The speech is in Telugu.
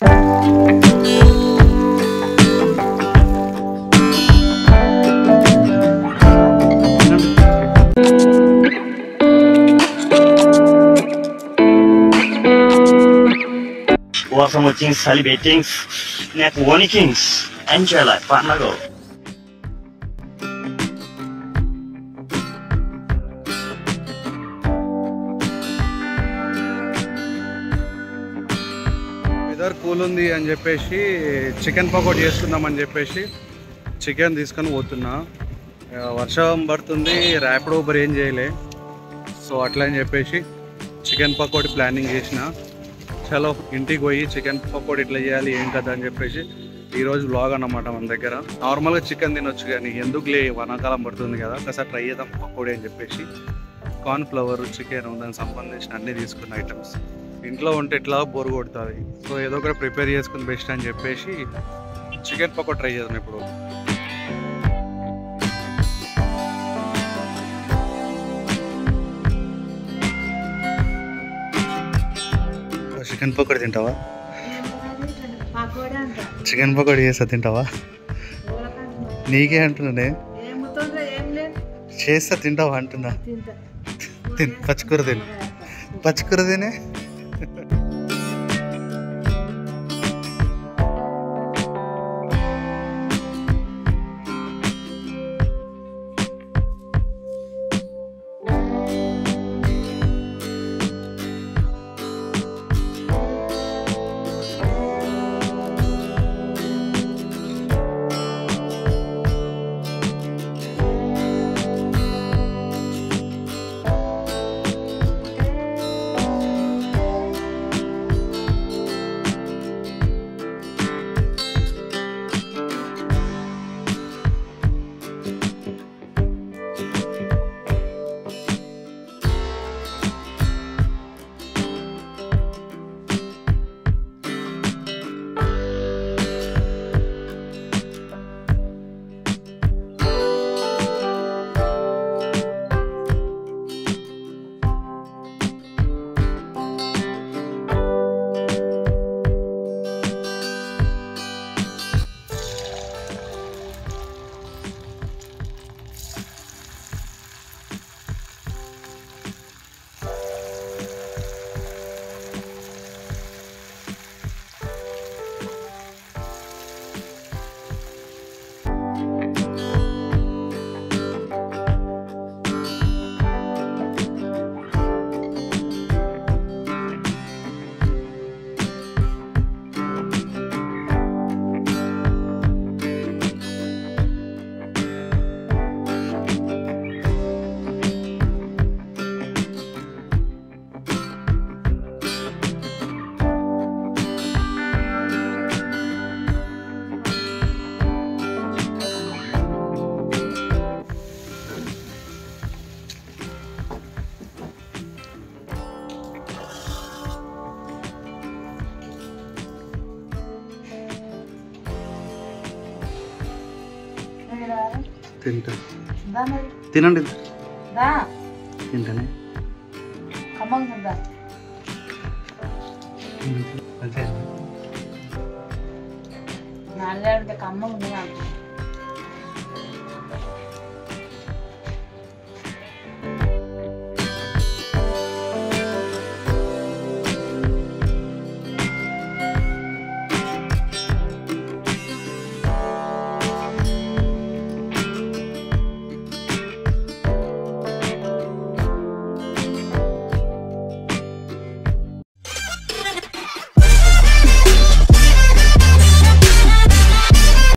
Welcome watching celebrating Net Warning Kings. Enjoy life, partner go. Weather cool ఉంది అని చెప్పేసి చికెన్ పకోడీ చేసుకుందామని చెప్పేసి చికెన్ తీసుకొని పోతున్నా. వర్షం పడుతుంది, ర్యాపిడో ఊబర్ ఏం చేయలే, సో అట్లా అని చెప్పేసి చికెన్ పకోడీ ప్లానింగ్ చేసిన. చలో ఇంటికి పోయి చికెన్ పకోడీ ఇట్లా చేయాలి ఏం కదా అని చెప్పేసి ఈరోజు వ్లాగ్ అన్నమాట. మన దగ్గర నార్మల్గా చికెన్ తినొచ్చు కానీ ఎందుకులే వానాకాలం పడుతుంది కదా, ఒకసారి ట్రై చేద్దాం పకోడీ అని చెప్పేసి కార్న్ ఫ్లవర్, చికెన్, దానికి సంబంధించిన అన్నీ తీసుకున్న ఐటమ్స్. ఇంట్లో ఉంటే ఇట్లా బోర్ కొడుతుంది, సో ఏదో ఒకటి ప్రిపేర్ చేసుకుని బెస్ట్ అని చెప్పేసి చికెన్ పకోడీ ట్రై చేద్దాం ఇప్పుడు. చికెన్ పకోడీ తింటావా? చికెన్ పకోడీ చేస్తా తింటావా? నీకే అంటున్నానే, చేస్తా తింటావా అంటున్నా. పచ్చికూర తిని, పచ్చికూర తినే. తింటా, తినండి, తింటానే. నాలుగు కమ్మగా